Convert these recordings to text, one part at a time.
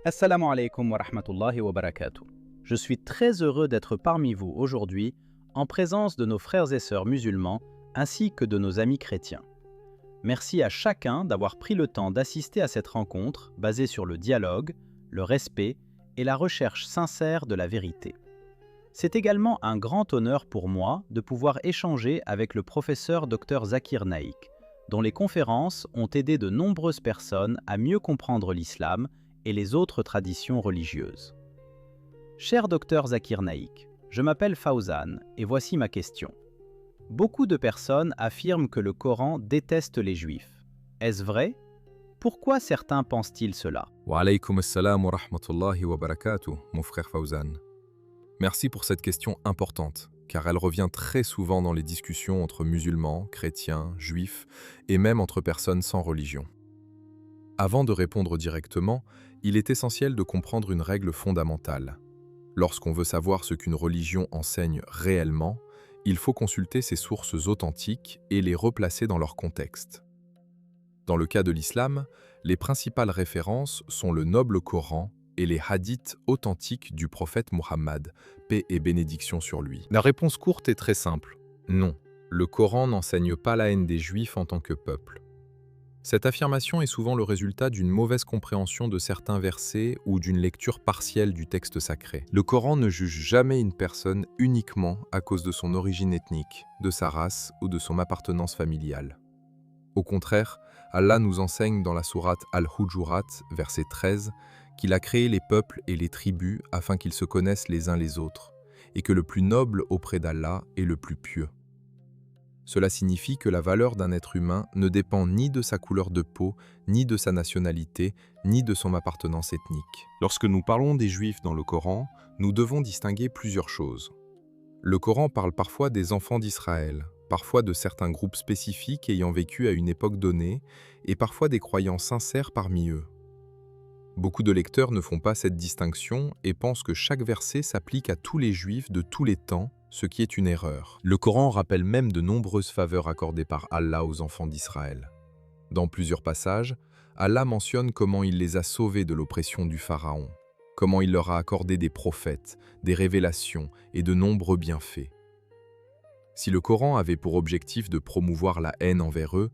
Assalamu alaikum wa rahmatullahi wa barakatuh. Je suis très heureux d'être parmi vous aujourd'hui en présence de nos frères et sœurs musulmans ainsi que de nos amis chrétiens. Merci à chacun d'avoir pris le temps d'assister à cette rencontre basée sur le dialogue, le respect et la recherche sincère de la vérité. C'est également un grand honneur pour moi de pouvoir échanger avec le professeur Dr Zakir Naik, dont les conférences ont aidé de nombreuses personnes à mieux comprendre l'islam et les autres traditions religieuses. Cher Dr Zakir Naik, je m'appelle Fawzan et voici ma question. Beaucoup de personnes affirment que le Coran déteste les Juifs. Est-ce vrai? Pourquoi certains pensent-ils cela? Wa alaykoum assalam wa rahmatullahi wa barakatuh, mon frère Fawzan. Merci pour cette question importante, car elle revient très souvent dans les discussions entre musulmans, chrétiens, juifs, et même entre personnes sans religion. Avant de répondre directement, il est essentiel de comprendre une règle fondamentale. Lorsqu'on veut savoir ce qu'une religion enseigne réellement, il faut consulter ses sources authentiques et les replacer dans leur contexte. Dans le cas de l'islam, les principales références sont le noble Coran et les hadiths authentiques du prophète Muhammad, paix et bénédiction sur lui. La réponse courte est très simple. Non, le Coran n'enseigne pas la haine des Juifs en tant que peuple. Cette affirmation est souvent le résultat d'une mauvaise compréhension de certains versets ou d'une lecture partielle du texte sacré. Le Coran ne juge jamais une personne uniquement à cause de son origine ethnique, de sa race ou de son appartenance familiale. Au contraire, Allah nous enseigne dans la sourate Al-Hujurat, verset 13, qu'il a créé les peuples et les tribus afin qu'ils se connaissent les uns les autres, et que le plus noble auprès d'Allah est le plus pieux. Cela signifie que la valeur d'un être humain ne dépend ni de sa couleur de peau, ni de sa nationalité, ni de son appartenance ethnique. Lorsque nous parlons des Juifs dans le Coran, nous devons distinguer plusieurs choses. Le Coran parle parfois des enfants d'Israël, parfois de certains groupes spécifiques ayant vécu à une époque donnée, et parfois des croyants sincères parmi eux. Beaucoup de lecteurs ne font pas cette distinction et pensent que chaque verset s'applique à tous les Juifs de tous les temps, ce qui est une erreur. Le Coran rappelle même de nombreuses faveurs accordées par Allah aux enfants d'Israël. Dans plusieurs passages, Allah mentionne comment il les a sauvés de l'oppression du Pharaon, comment il leur a accordé des prophètes, des révélations et de nombreux bienfaits. Si le Coran avait pour objectif de promouvoir la haine envers eux,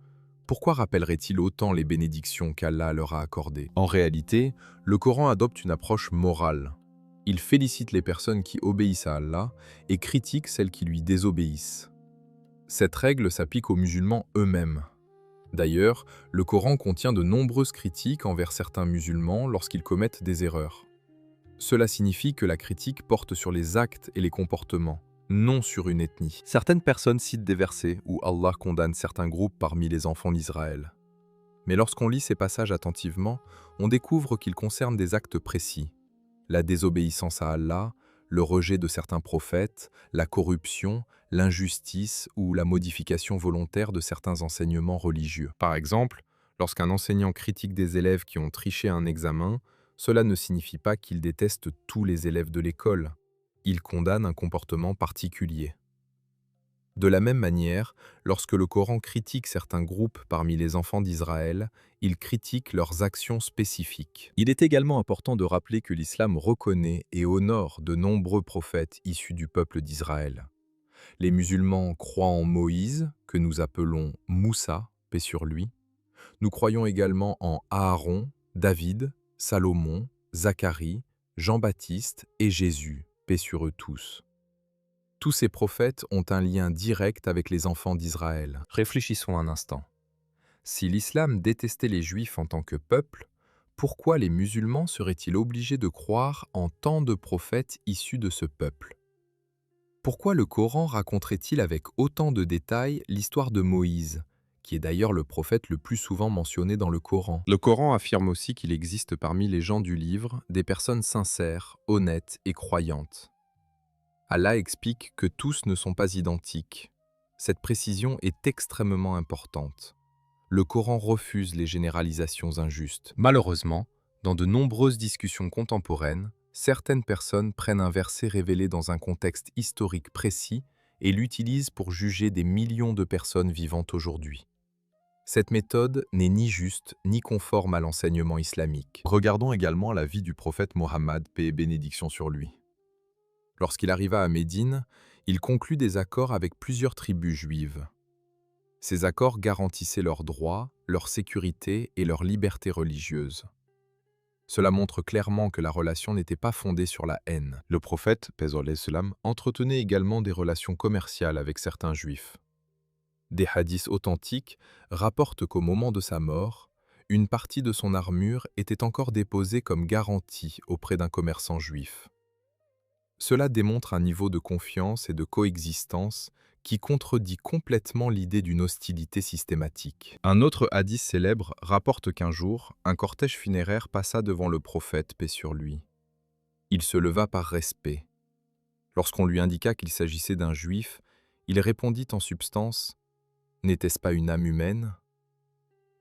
pourquoi rappellerait-il autant les bénédictions qu'Allah leur a accordées? En réalité, le Coran adopte une approche morale. Il félicite les personnes qui obéissent à Allah et critique celles qui lui désobéissent. Cette règle s'applique aux musulmans eux-mêmes. D'ailleurs, le Coran contient de nombreuses critiques envers certains musulmans lorsqu'ils commettent des erreurs. Cela signifie que la critique porte sur les actes et les comportements, non sur une ethnie. Certaines personnes citent des versets où Allah condamne certains groupes parmi les enfants d'Israël. Mais lorsqu'on lit ces passages attentivement, on découvre qu'ils concernent des actes précis. La désobéissance à Allah, le rejet de certains prophètes, la corruption, l'injustice ou la modification volontaire de certains enseignements religieux. Par exemple, lorsqu'un enseignant critique des élèves qui ont triché un examen, cela ne signifie pas qu'il déteste tous les élèves de l'école. Il condamne un comportement particulier. De la même manière, lorsque le Coran critique certains groupes parmi les enfants d'Israël, il critique leurs actions spécifiques. Il est également important de rappeler que l'islam reconnaît et honore de nombreux prophètes issus du peuple d'Israël. Les musulmans croient en Moïse, que nous appelons Moussa, paix sur lui. Nous croyons également en Aaron, David, Salomon, Zacharie, Jean-Baptiste et Jésus, paix sur eux tous. Tous ces prophètes ont un lien direct avec les enfants d'Israël. Réfléchissons un instant. Si l'islam détestait les Juifs en tant que peuple, pourquoi les musulmans seraient-ils obligés de croire en tant de prophètes issus de ce peuple? Pourquoi le Coran raconterait-il avec autant de détails l'histoire de Moïse, qui est d'ailleurs le prophète le plus souvent mentionné dans le Coran? Le Coran affirme aussi qu'il existe parmi les gens du livre des personnes sincères, honnêtes et croyantes. Allah explique que tous ne sont pas identiques. Cette précision est extrêmement importante. Le Coran refuse les généralisations injustes. Malheureusement, dans de nombreuses discussions contemporaines, certaines personnes prennent un verset révélé dans un contexte historique précis et l'utilisent pour juger des millions de personnes vivant aujourd'hui. Cette méthode n'est ni juste ni conforme à l'enseignement islamique. Regardons également la vie du prophète Mohammed, paix et bénédiction sur lui. Lorsqu'il arriva à Médine, il conclut des accords avec plusieurs tribus juives. Ces accords garantissaient leurs droits, leur sécurité et leur liberté religieuse. Cela montre clairement que la relation n'était pas fondée sur la haine. Le prophète, paix et salam, entretenait également des relations commerciales avec certains juifs. Des hadiths authentiques rapportent qu'au moment de sa mort, une partie de son armure était encore déposée comme garantie auprès d'un commerçant juif. Cela démontre un niveau de confiance et de coexistence qui contredit complètement l'idée d'une hostilité systématique. Un autre hadith célèbre rapporte qu'un jour, un cortège funéraire passa devant le prophète, paix sur lui. Il se leva par respect. Lorsqu'on lui indiqua qu'il s'agissait d'un juif, il répondit en substance « N'était-ce pas une âme humaine ?»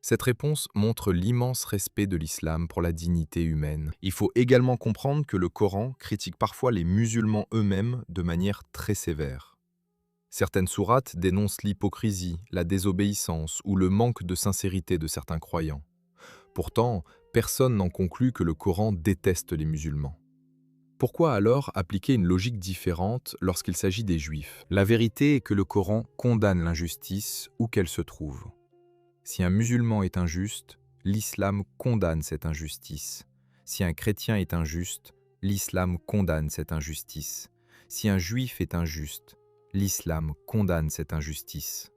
Cette réponse montre l'immense respect de l'islam pour la dignité humaine. Il faut également comprendre que le Coran critique parfois les musulmans eux-mêmes de manière très sévère. Certaines sourates dénoncent l'hypocrisie, la désobéissance ou le manque de sincérité de certains croyants. Pourtant, personne n'en conclut que le Coran déteste les musulmans. Pourquoi alors appliquer une logique différente lorsqu'il s'agit des Juifs? La vérité est que le Coran condamne l'injustice où qu'elle se trouve. Si un musulman est injuste, l'islam condamne cette injustice. Si un chrétien est injuste, l'islam condamne cette injustice. Si un juif est injuste, l'islam condamne cette injustice.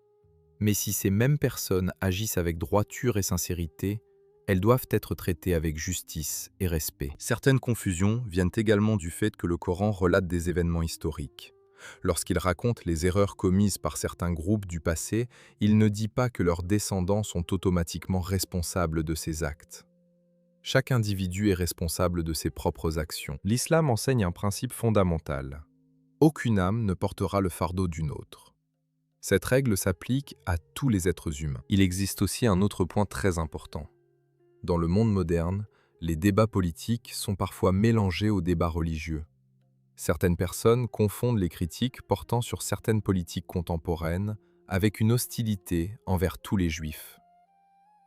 Mais si ces mêmes personnes agissent avec droiture et sincérité, elles doivent être traitées avec justice et respect. Certaines confusions viennent également du fait que le Coran relate des événements historiques. Lorsqu'il raconte les erreurs commises par certains groupes du passé, il ne dit pas que leurs descendants sont automatiquement responsables de ces actes. Chaque individu est responsable de ses propres actions. L'islam enseigne un principe fondamental. Aucune âme ne portera le fardeau d'une autre. Cette règle s'applique à tous les êtres humains. Il existe aussi un autre point très important. Dans le monde moderne, les débats politiques sont parfois mélangés aux débats religieux. Certaines personnes confondent les critiques portant sur certaines politiques contemporaines avec une hostilité envers tous les juifs.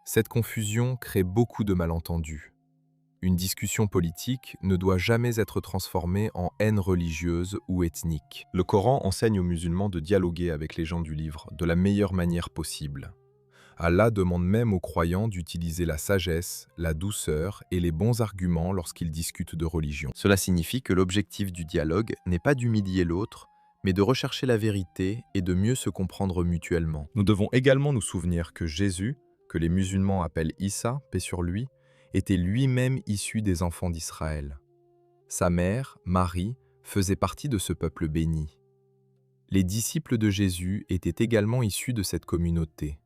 Cette confusion crée beaucoup de malentendus. Une discussion politique ne doit jamais être transformée en haine religieuse ou ethnique. Le Coran enseigne aux musulmans de dialoguer avec les gens du livre de la meilleure manière possible. Allah demande même aux croyants d'utiliser la sagesse, la douceur et les bons arguments lorsqu'ils discutent de religion. Cela signifie que l'objectif du dialogue n'est pas d'humilier l'autre, mais de rechercher la vérité et de mieux se comprendre mutuellement. Nous devons également nous souvenir que Jésus, que les musulmans appellent Issa, paix sur lui, était lui-même issu des enfants d'Israël. Sa mère, Marie, faisait partie de ce peuple béni. Les disciples de Jésus étaient également issus de cette communauté.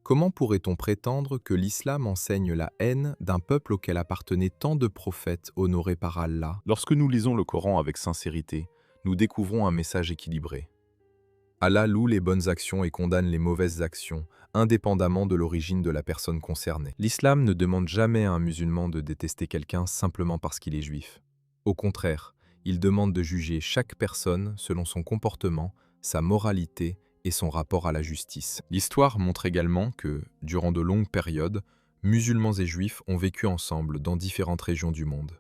Comment pourrait-on prétendre que l'islam enseigne la haine d'un peuple auquel appartenaient tant de prophètes honorés par Allah? Lorsque nous lisons le Coran avec sincérité, nous découvrons un message équilibré. Allah loue les bonnes actions et condamne les mauvaises actions, indépendamment de l'origine de la personne concernée. L'islam ne demande jamais à un musulman de détester quelqu'un simplement parce qu'il est juif. Au contraire, il demande de juger chaque personne selon son comportement, sa moralité et son rapport à la justice. L'histoire montre également que, durant de longues périodes, musulmans et juifs ont vécu ensemble dans différentes régions du monde.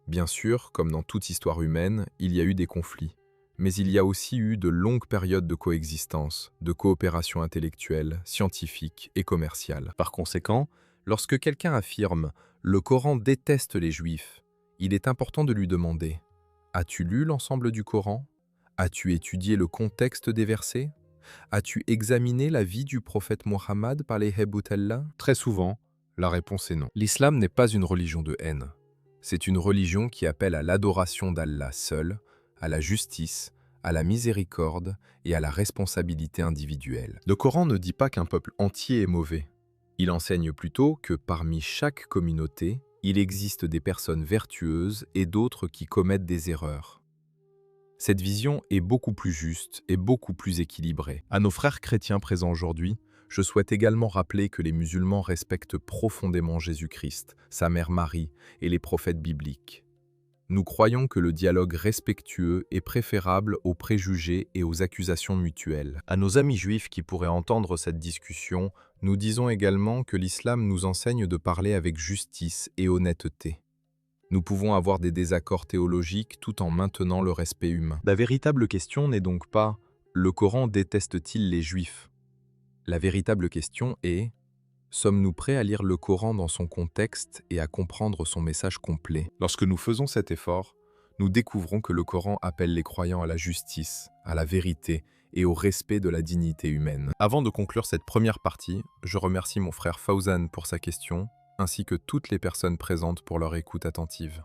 Bien sûr, comme dans toute histoire humaine, il y a eu des conflits, mais il y a aussi eu de longues périodes de coexistence, de coopération intellectuelle, scientifique et commerciale. Par conséquent, lorsque quelqu'un affirme « le Coran déteste les juifs », il est important de lui demander « As-tu lu l'ensemble du Coran ? As-tu étudié le contexte des versets ? As-tu examiné la vie du prophète Mohammed par les Heboutallah ?» Très souvent, la réponse est non. L'islam n'est pas une religion de haine. C'est une religion qui appelle à l'adoration d'Allah seul, à la justice, à la miséricorde et à la responsabilité individuelle. Le Coran ne dit pas qu'un peuple entier est mauvais. Il enseigne plutôt que parmi chaque communauté, il existe des personnes vertueuses et d'autres qui commettent des erreurs. Cette vision est beaucoup plus juste et beaucoup plus équilibrée. À nos frères chrétiens présents aujourd'hui, je souhaite également rappeler que les musulmans respectent profondément Jésus-Christ, sa mère Marie et les prophètes bibliques. Nous croyons que le dialogue respectueux est préférable aux préjugés et aux accusations mutuelles. À nos amis juifs qui pourraient entendre cette discussion, nous disons également que l'islam nous enseigne de parler avec justice et honnêteté. Nous pouvons avoir des désaccords théologiques tout en maintenant le respect humain. La véritable question n'est donc pas « le Coran déteste-t-il les Juifs ?» La véritable question est « sommes-nous prêts à lire le Coran dans son contexte et à comprendre son message complet ?» Lorsque nous faisons cet effort, nous découvrons que le Coran appelle les croyants à la justice, à la vérité et au respect de la dignité humaine. Avant de conclure cette première partie, je remercie mon frère Fawzan pour sa question, ainsi que toutes les personnes présentes pour leur écoute attentive.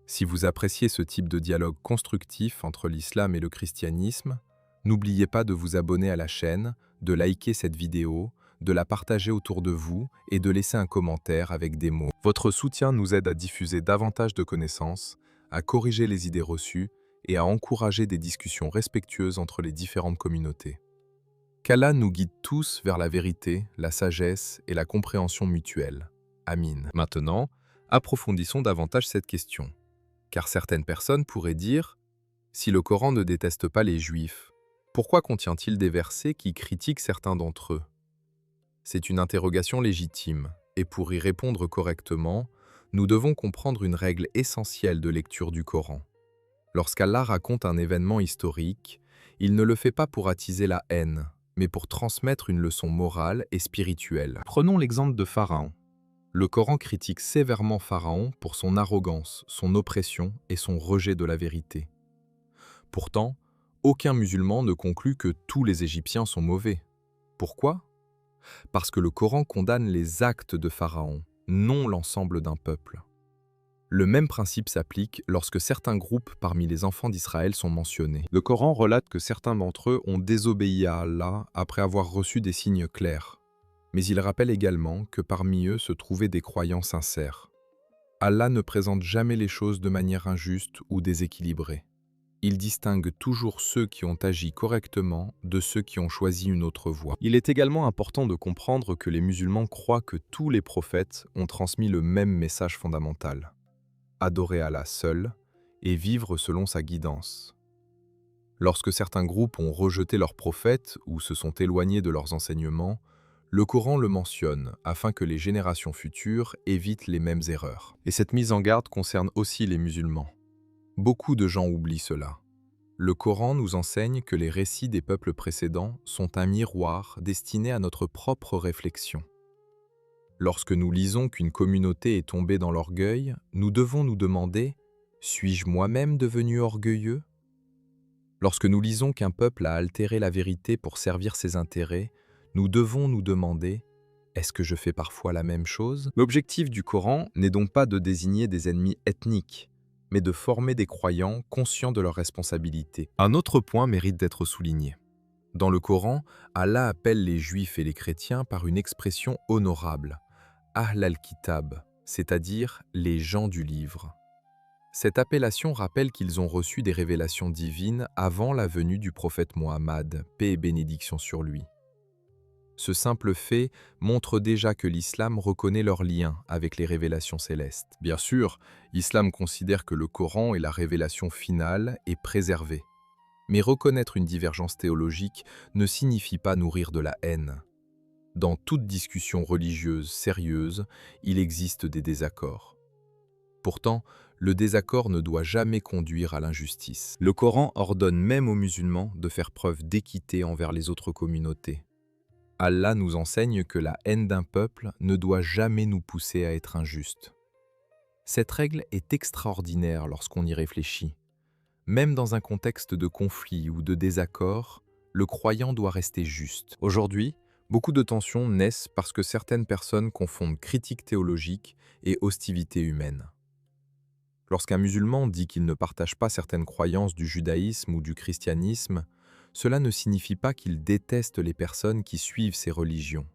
Si vous appréciez ce type de dialogue constructif entre l'islam et le christianisme, n'oubliez pas de vous abonner à la chaîne, de liker cette vidéo, de la partager autour de vous et de laisser un commentaire avec des mots. Votre soutien nous aide à diffuser davantage de connaissances, à corriger les idées reçues et à encourager des discussions respectueuses entre les différentes communautés. Qu'Allah nous guide tous vers la vérité, la sagesse et la compréhension mutuelle. Amin. Maintenant, approfondissons davantage cette question. Car certaines personnes pourraient dire « Si le Coran ne déteste pas les Juifs, pourquoi contient-il des versets qui critiquent certains d'entre eux ?» C'est une interrogation légitime, et pour y répondre correctement, nous devons comprendre une règle essentielle de lecture du Coran. Lorsqu'Allah raconte un événement historique, il ne le fait pas pour attiser la haine, mais pour transmettre une leçon morale et spirituelle. Prenons l'exemple de Pharaon. Le Coran critique sévèrement Pharaon pour son arrogance, son oppression et son rejet de la vérité. Pourtant, aucun musulman ne conclut que tous les Égyptiens sont mauvais. Pourquoi ? Parce que le Coran condamne les actes de Pharaon, non l'ensemble d'un peuple. Le même principe s'applique lorsque certains groupes parmi les enfants d'Israël sont mentionnés. Le Coran relate que certains d'entre eux ont désobéi à Allah après avoir reçu des signes clairs. Mais il rappelle également que parmi eux se trouvaient des croyants sincères. Allah ne présente jamais les choses de manière injuste ou déséquilibrée. Il distingue toujours ceux qui ont agi correctement de ceux qui ont choisi une autre voie. Il est également important de comprendre que les musulmans croient que tous les prophètes ont transmis le même message fondamental. Adorer Allah seul et vivre selon sa guidance. Lorsque certains groupes ont rejeté leurs prophètes ou se sont éloignés de leurs enseignements, le Coran le mentionne afin que les générations futures évitent les mêmes erreurs. Et cette mise en garde concerne aussi les musulmans. Beaucoup de gens oublient cela. Le Coran nous enseigne que les récits des peuples précédents sont un miroir destiné à notre propre réflexion. Lorsque nous lisons qu'une communauté est tombée dans l'orgueil, nous devons nous demander « Suis-je moi-même devenu orgueilleux ?» Lorsque nous lisons qu'un peuple a altéré la vérité pour servir ses intérêts, nous devons nous demander « Est-ce que je fais parfois la même chose ?» L'objectif du Coran n'est donc pas de désigner des ennemis ethniques, mais de former des croyants conscients de leurs responsabilités. Un autre point mérite d'être souligné. Dans le Coran, Allah appelle les Juifs et les chrétiens par une expression honorable, « Ahl al-Kitab », c'est-à-dire « les gens du livre ». Cette appellation rappelle qu'ils ont reçu des révélations divines avant la venue du prophète Mohammed, paix et bénédiction sur lui. Ce simple fait montre déjà que l'islam reconnaît leur lien avec les révélations célestes. Bien sûr, l'islam considère que le Coran est la révélation finale et préservée. Mais reconnaître une divergence théologique ne signifie pas nourrir de la haine. Dans toute discussion religieuse sérieuse, il existe des désaccords. Pourtant, le désaccord ne doit jamais conduire à l'injustice. Le Coran ordonne même aux musulmans de faire preuve d'équité envers les autres communautés. Allah nous enseigne que la haine d'un peuple ne doit jamais nous pousser à être injuste. Cette règle est extraordinaire lorsqu'on y réfléchit. Même dans un contexte de conflit ou de désaccord, le croyant doit rester juste. Aujourd'hui, beaucoup de tensions naissent parce que certaines personnes confondent critique théologique et hostilité humaine. Lorsqu'un musulman dit qu'il ne partage pas certaines croyances du judaïsme ou du christianisme, cela ne signifie pas qu'il déteste les personnes qui suivent ces religions.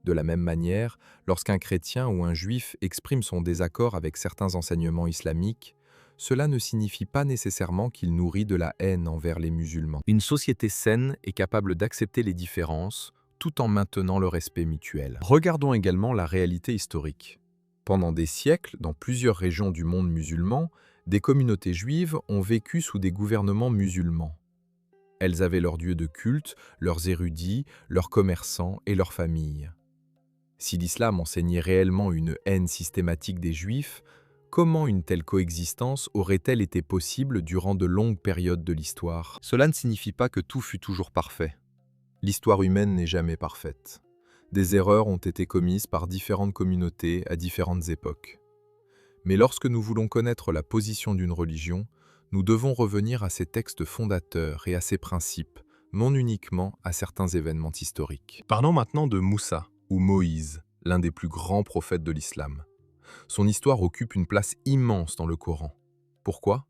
De la même manière, lorsqu'un chrétien ou un juif exprime son désaccord avec certains enseignements islamiques, cela ne signifie pas nécessairement qu'il nourrit de la haine envers les musulmans. Une société saine est capable d'accepter les différences tout en maintenant le respect mutuel. Regardons également la réalité historique. Pendant des siècles, dans plusieurs régions du monde musulman, des communautés juives ont vécu sous des gouvernements musulmans. Elles avaient leurs dieux de culte, leurs érudits, leurs commerçants et leurs familles. Si l'islam enseignait réellement une haine systématique des Juifs, comment une telle coexistence aurait-elle été possible durant de longues périodes de l'histoire? Cela ne signifie pas que tout fut toujours parfait. L'histoire humaine n'est jamais parfaite. Des erreurs ont été commises par différentes communautés à différentes époques. Mais lorsque nous voulons connaître la position d'une religion, nous devons revenir à ses textes fondateurs et à ses principes, non uniquement à certains événements historiques. Parlons maintenant de Moussa, ou Moïse, l'un des plus grands prophètes de l'islam. Son histoire occupe une place immense dans le Coran. Pourquoi?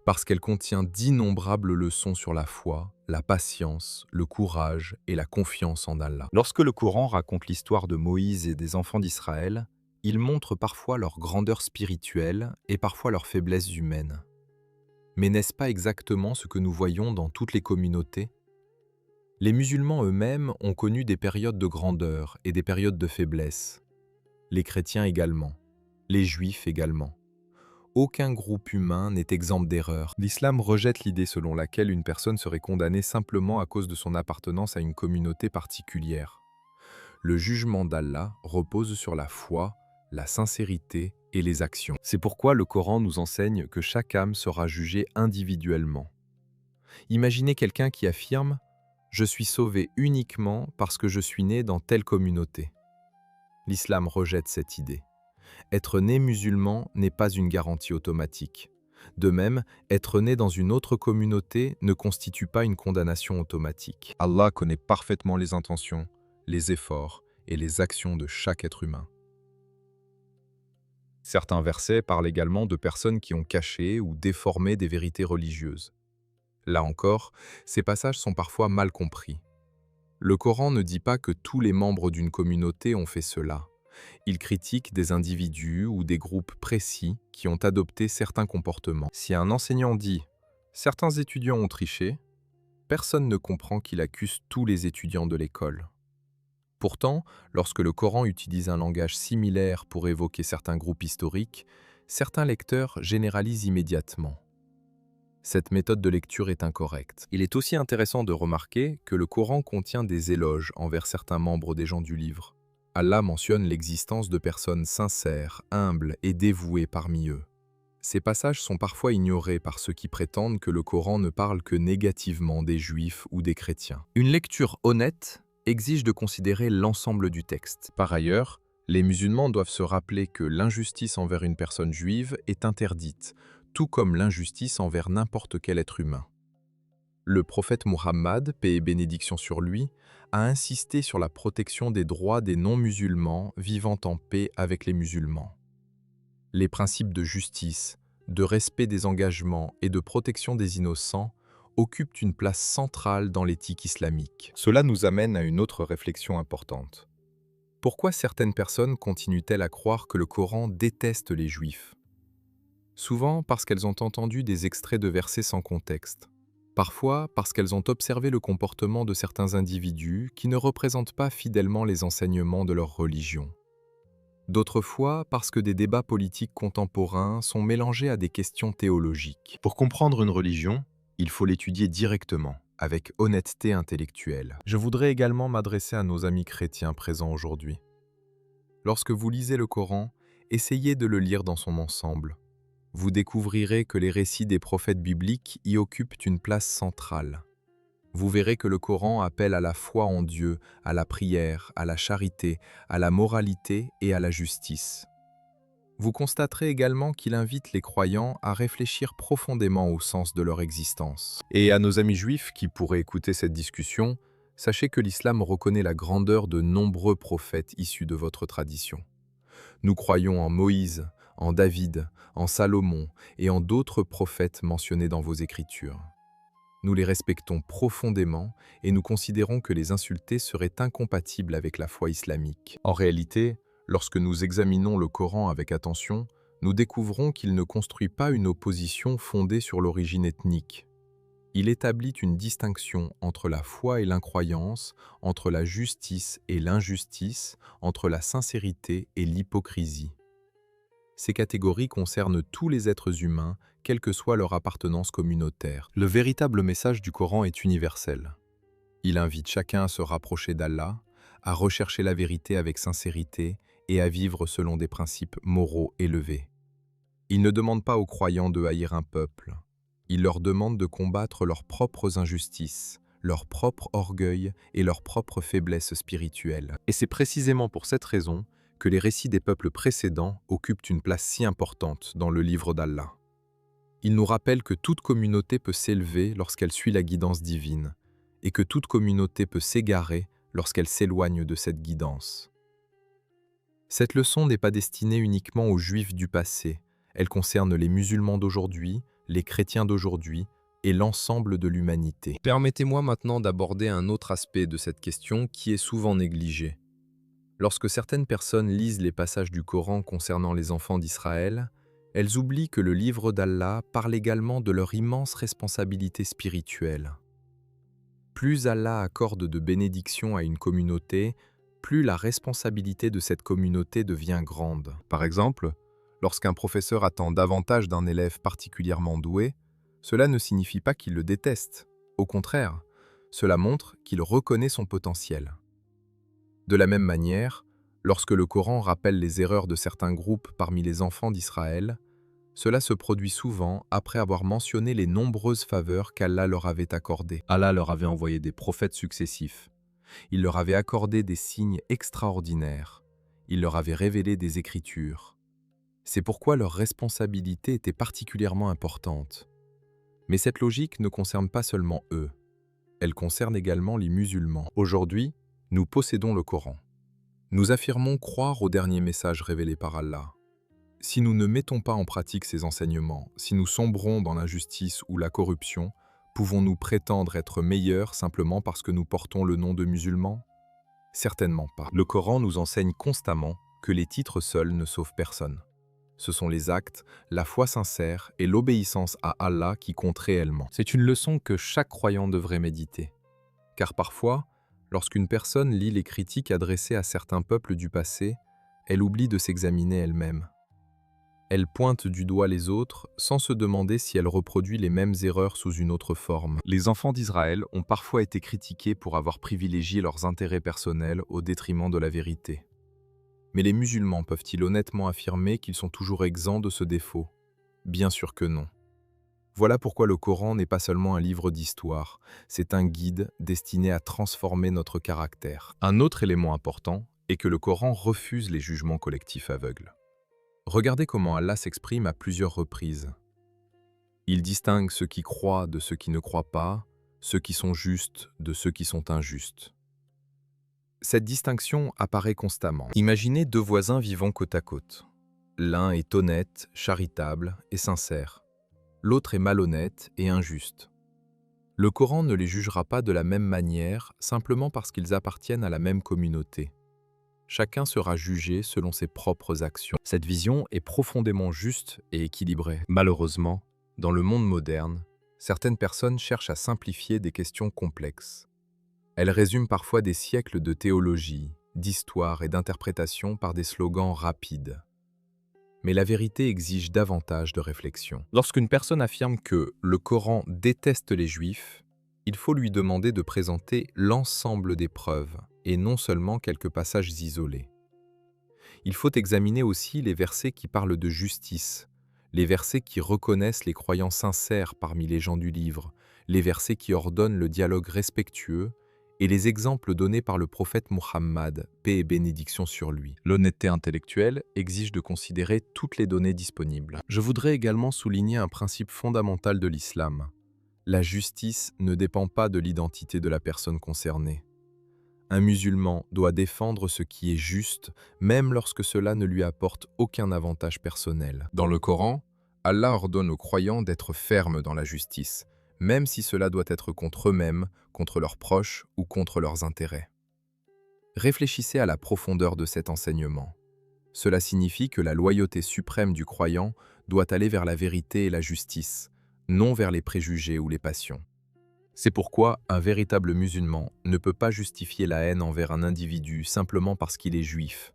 Parce qu'elle contient d'innombrables leçons sur la foi, la patience, le courage et la confiance en Allah. Lorsque le Coran raconte l'histoire de Moïse et des enfants d'Israël, il montre parfois leur grandeur spirituelle et parfois leur faiblesse humaine. Mais n'est-ce pas exactement ce que nous voyons dans toutes les communautés? Les musulmans eux-mêmes ont connu des périodes de grandeur et des périodes de faiblesse. Les chrétiens également, les juifs également. Aucun groupe humain n'est exempt d'erreur. L'islam rejette l'idée selon laquelle une personne serait condamnée simplement à cause de son appartenance à une communauté particulière. Le jugement d'Allah repose sur la foi, la sincérité et les actions. C'est pourquoi le Coran nous enseigne que chaque âme sera jugée individuellement. Imaginez quelqu'un qui affirme « Je suis sauvé uniquement parce que je suis né dans telle communauté ». L'islam rejette cette idée. Être né musulman n'est pas une garantie automatique. De même, être né dans une autre communauté ne constitue pas une condamnation automatique. Allah connaît parfaitement les intentions, les efforts et les actions de chaque être humain. Certains versets parlent également de personnes qui ont caché ou déformé des vérités religieuses. Là encore, ces passages sont parfois mal compris. Le Coran ne dit pas que tous les membres d'une communauté ont fait cela. Il critique des individus ou des groupes précis qui ont adopté certains comportements. Si un enseignant dit « certains étudiants ont triché », personne ne comprend qu'il accuse tous les étudiants de l'école. Pourtant, lorsque le Coran utilise un langage similaire pour évoquer certains groupes historiques, certains lecteurs généralisent immédiatement. Cette méthode de lecture est incorrecte. Il est aussi intéressant de remarquer que le Coran contient des éloges envers certains membres des gens du livre. Allah mentionne l'existence de personnes sincères, humbles et dévouées parmi eux. Ces passages sont parfois ignorés par ceux qui prétendent que le Coran ne parle que négativement des Juifs ou des chrétiens. Une lecture honnête exige de considérer l'ensemble du texte. Par ailleurs, les musulmans doivent se rappeler que l'injustice envers une personne juive est interdite, tout comme l'injustice envers n'importe quel être humain. Le prophète Muhammad, paix et bénédiction sur lui, a insisté sur la protection des droits des non-musulmans vivant en paix avec les musulmans. Les principes de justice, de respect des engagements et de protection des innocents occupent une place centrale dans l'éthique islamique. Cela nous amène à une autre réflexion importante. Pourquoi certaines personnes continuent-elles à croire que le Coran déteste les Juifs? Souvent parce qu'elles ont entendu des extraits de versets sans contexte. Parfois parce qu'elles ont observé le comportement de certains individus qui ne représentent pas fidèlement les enseignements de leur religion. D'autres fois parce que des débats politiques contemporains sont mélangés à des questions théologiques. Pour comprendre une religion, il faut l'étudier directement, avec honnêteté intellectuelle. Je voudrais également m'adresser à nos amis chrétiens présents aujourd'hui. Lorsque vous lisez le Coran, essayez de le lire dans son ensemble. Vous découvrirez que les récits des prophètes bibliques y occupent une place centrale. Vous verrez que le Coran appelle à la foi en Dieu, à la prière, à la charité, à la moralité et à la justice. Vous constaterez également qu'il invite les croyants à réfléchir profondément au sens de leur existence. Et à nos amis juifs qui pourraient écouter cette discussion, sachez que l'islam reconnaît la grandeur de nombreux prophètes issus de votre tradition. Nous croyons en Moïse, en David, en Salomon et en d'autres prophètes mentionnés dans vos écritures. Nous les respectons profondément et nous considérons que les insulter serait incompatible avec la foi islamique. En réalité, lorsque nous examinons le Coran avec attention, nous découvrons qu'il ne construit pas une opposition fondée sur l'origine ethnique. Il établit une distinction entre la foi et l'incroyance, entre la justice et l'injustice, entre la sincérité et l'hypocrisie. Ces catégories concernent tous les êtres humains, quelle que soit leur appartenance communautaire. Le véritable message du Coran est universel. Il invite chacun à se rapprocher d'Allah, à rechercher la vérité avec sincérité et à vivre selon des principes moraux élevés. Il ne demande pas aux croyants de haïr un peuple. Il leur demande de combattre leurs propres injustices, leur propre orgueil et leurs propres faiblesses spirituelles. Et c'est précisément pour cette raison que les récits des peuples précédents occupent une place si importante dans le livre d'Allah. Ils nous rappellent que toute communauté peut s'élever lorsqu'elle suit la guidance divine, et que toute communauté peut s'égarer lorsqu'elle s'éloigne de cette guidance. Cette leçon n'est pas destinée uniquement aux Juifs du passé, elle concerne les musulmans d'aujourd'hui, les chrétiens d'aujourd'hui et l'ensemble de l'humanité. Permettez-moi maintenant d'aborder un autre aspect de cette question qui est souvent négligé. Lorsque certaines personnes lisent les passages du Coran concernant les enfants d'Israël, elles oublient que le livre d'Allah parle également de leur immense responsabilité spirituelle. Plus Allah accorde de bénédictions à une communauté, plus la responsabilité de cette communauté devient grande. Par exemple, lorsqu'un professeur attend davantage d'un élève particulièrement doué, cela ne signifie pas qu'il le déteste. Au contraire, cela montre qu'il reconnaît son potentiel. De la même manière, lorsque le Coran rappelle les erreurs de certains groupes parmi les enfants d'Israël, cela se produit souvent après avoir mentionné les nombreuses faveurs qu'Allah leur avait accordées. Allah leur avait envoyé des prophètes successifs. Il leur avait accordé des signes extraordinaires. Il leur avait révélé des écritures. C'est pourquoi leur responsabilité était particulièrement importante. Mais cette logique ne concerne pas seulement eux. Elle concerne également les musulmans. Aujourd'hui, nous possédons le Coran. Nous affirmons croire au dernier message révélé par Allah. Si nous ne mettons pas en pratique ces enseignements, si nous sombrons dans l'injustice ou la corruption, pouvons-nous prétendre être meilleurs simplement parce que nous portons le nom de musulmans? Certainement pas. Le Coran nous enseigne constamment que les titres seuls ne sauvent personne. Ce sont les actes, la foi sincère et l'obéissance à Allah qui comptent réellement. C'est une leçon que chaque croyant devrait méditer. Car parfois, lorsqu'une personne lit les critiques adressées à certains peuples du passé, elle oublie de s'examiner elle-même. Elle pointe du doigt les autres sans se demander si elle reproduit les mêmes erreurs sous une autre forme. Les enfants d'Israël ont parfois été critiqués pour avoir privilégié leurs intérêts personnels au détriment de la vérité. Mais les musulmans peuvent-ils honnêtement affirmer qu'ils sont toujours exempts de ce défaut? Bien sûr que non. Voilà pourquoi le Coran n'est pas seulement un livre d'histoire, c'est un guide destiné à transformer notre caractère. Un autre élément important est que le Coran refuse les jugements collectifs aveugles. Regardez comment Allah s'exprime à plusieurs reprises. Il distingue ceux qui croient de ceux qui ne croient pas, ceux qui sont justes de ceux qui sont injustes. Cette distinction apparaît constamment. Imaginez deux voisins vivant côte à côte. L'un est honnête, charitable et sincère. L'autre est malhonnête et injuste. Le Coran ne les jugera pas de la même manière simplement parce qu'ils appartiennent à la même communauté. Chacun sera jugé selon ses propres actions. Cette vision est profondément juste et équilibrée. Malheureusement, dans le monde moderne, certaines personnes cherchent à simplifier des questions complexes. Elles résument parfois des siècles de théologie, d'histoire et d'interprétation par des slogans rapides. Mais la vérité exige davantage de réflexion. Lorsqu'une personne affirme que le Coran déteste les Juifs, il faut lui demander de présenter l'ensemble des preuves et non seulement quelques passages isolés. Il faut examiner aussi les versets qui parlent de justice, les versets qui reconnaissent les croyants sincères parmi les gens du livre, les versets qui ordonnent le dialogue respectueux et les exemples donnés par le prophète Muhammad, paix et bénédiction sur lui. L'honnêteté intellectuelle exige de considérer toutes les données disponibles. Je voudrais également souligner un principe fondamental de l'islam. La justice ne dépend pas de l'identité de la personne concernée. Un musulman doit défendre ce qui est juste, même lorsque cela ne lui apporte aucun avantage personnel. Dans le Coran, Allah ordonne aux croyants d'être fermes dans la justice, même si cela doit être contre eux-mêmes, contre leurs proches ou contre leurs intérêts. Réfléchissez à la profondeur de cet enseignement. Cela signifie que la loyauté suprême du croyant doit aller vers la vérité et la justice, non vers les préjugés ou les passions. C'est pourquoi un véritable musulman ne peut pas justifier la haine envers un individu simplement parce qu'il est juif.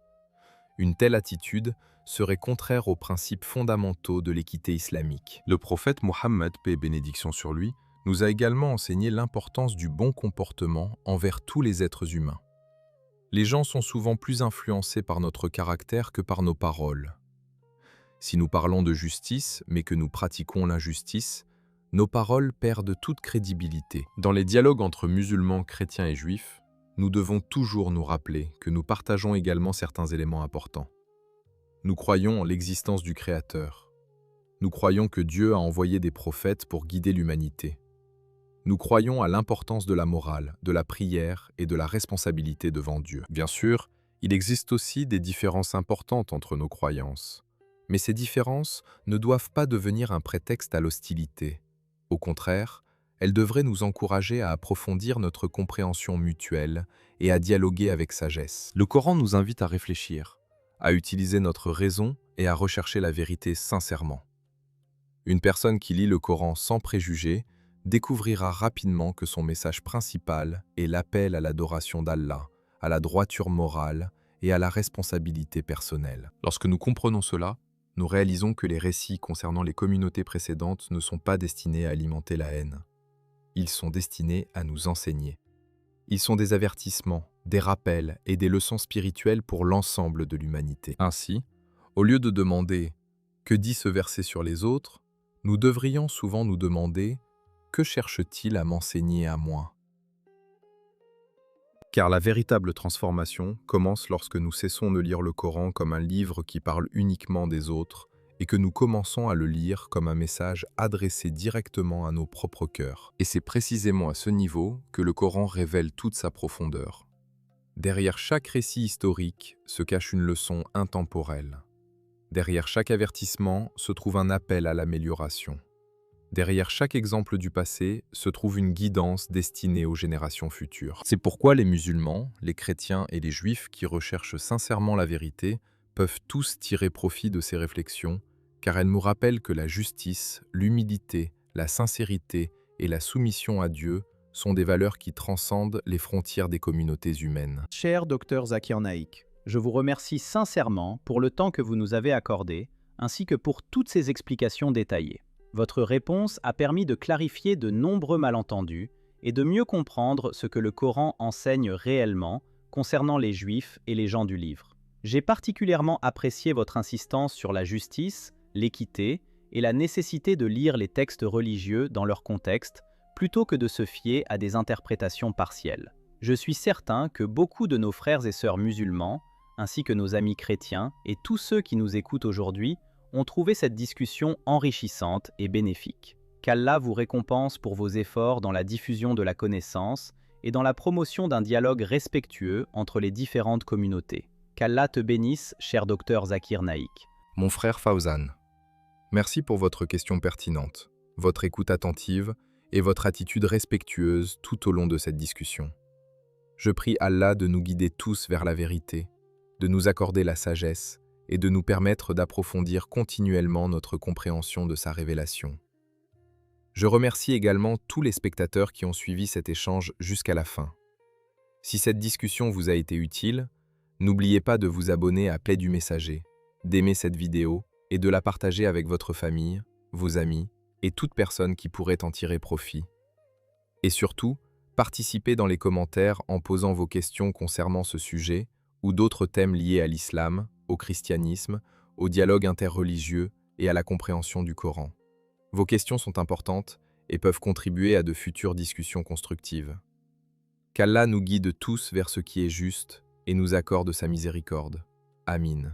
Une telle attitude serait contraire aux principes fondamentaux de l'équité islamique. Le prophète Mohammed, paix et bénédiction sur lui, nous a également enseigné l'importance du bon comportement envers tous les êtres humains. Les gens sont souvent plus influencés par notre caractère que par nos paroles. Si nous parlons de justice, mais que nous pratiquons l'injustice, nos paroles perdent toute crédibilité. Dans les dialogues entre musulmans, chrétiens et juifs, nous devons toujours nous rappeler que nous partageons également certains éléments importants. Nous croyons en l'existence du Créateur. Nous croyons que Dieu a envoyé des prophètes pour guider l'humanité. Nous croyons à l'importance de la morale, de la prière et de la responsabilité devant Dieu. Bien sûr, il existe aussi des différences importantes entre nos croyances. Mais ces différences ne doivent pas devenir un prétexte à l'hostilité. Au contraire, elles devraient nous encourager à approfondir notre compréhension mutuelle et à dialoguer avec sagesse. Le Coran nous invite à réfléchir, à utiliser notre raison et à rechercher la vérité sincèrement. Une personne qui lit le Coran sans préjugés découvrira rapidement que son message principal est l'appel à l'adoration d'Allah, à la droiture morale et à la responsabilité personnelle. Lorsque nous comprenons cela, nous réalisons que les récits concernant les communautés précédentes ne sont pas destinés à alimenter la haine. Ils sont destinés à nous enseigner. Ils sont des avertissements, des rappels et des leçons spirituelles pour l'ensemble de l'humanité. Ainsi, au lieu de demander « Que dit ce verset sur les autres ?», nous devrions souvent nous demander « Que cherche-t-il à m'enseigner à moi ?» Car la véritable transformation commence lorsque nous cessons de lire le Coran comme un livre qui parle uniquement des autres et que nous commençons à le lire comme un message adressé directement à nos propres cœurs. Et c'est précisément à ce niveau que le Coran révèle toute sa profondeur. Derrière chaque récit historique se cache une leçon intemporelle. Derrière chaque avertissement se trouve un appel à l'amélioration. Derrière chaque exemple du passé se trouve une guidance destinée aux générations futures. C'est pourquoi les musulmans, les chrétiens et les juifs qui recherchent sincèrement la vérité peuvent tous tirer profit de ces réflexions, car elles nous rappellent que la justice, l'humilité, la sincérité et la soumission à Dieu sont des valeurs qui transcendent les frontières des communautés humaines. Cher Dr Zakir Naik, je vous remercie sincèrement pour le temps que vous nous avez accordé, ainsi que pour toutes ces explications détaillées. Votre réponse a permis de clarifier de nombreux malentendus et de mieux comprendre ce que le Coran enseigne réellement concernant les Juifs et les gens du livre. J'ai particulièrement apprécié votre insistance sur la justice, l'équité et la nécessité de lire les textes religieux dans leur contexte plutôt que de se fier à des interprétations partielles. Je suis certain que beaucoup de nos frères et sœurs musulmans, ainsi que nos amis chrétiens et tous ceux qui nous écoutent aujourd'hui, ont trouvé cette discussion enrichissante et bénéfique. Qu'Allah vous récompense pour vos efforts dans la diffusion de la connaissance et dans la promotion d'un dialogue respectueux entre les différentes communautés. Qu'Allah te bénisse, cher Dr Zakir Naik. Mon frère Fawzan, merci pour votre question pertinente, votre écoute attentive et votre attitude respectueuse tout au long de cette discussion. Je prie Allah de nous guider tous vers la vérité, de nous accorder la sagesse et de nous permettre d'approfondir continuellement notre compréhension de sa révélation. Je remercie également tous les spectateurs qui ont suivi cet échange jusqu'à la fin. Si cette discussion vous a été utile, n'oubliez pas de vous abonner à Paix du Messager, d'aimer cette vidéo et de la partager avec votre famille, vos amis et toute personne qui pourrait en tirer profit. Et surtout, participez dans les commentaires en posant vos questions concernant ce sujet ou d'autres thèmes liés à l'islam, au christianisme, au dialogue interreligieux et à la compréhension du Coran. Vos questions sont importantes et peuvent contribuer à de futures discussions constructives. Qu'Allah nous guide tous vers ce qui est juste et nous accorde sa miséricorde. Amin.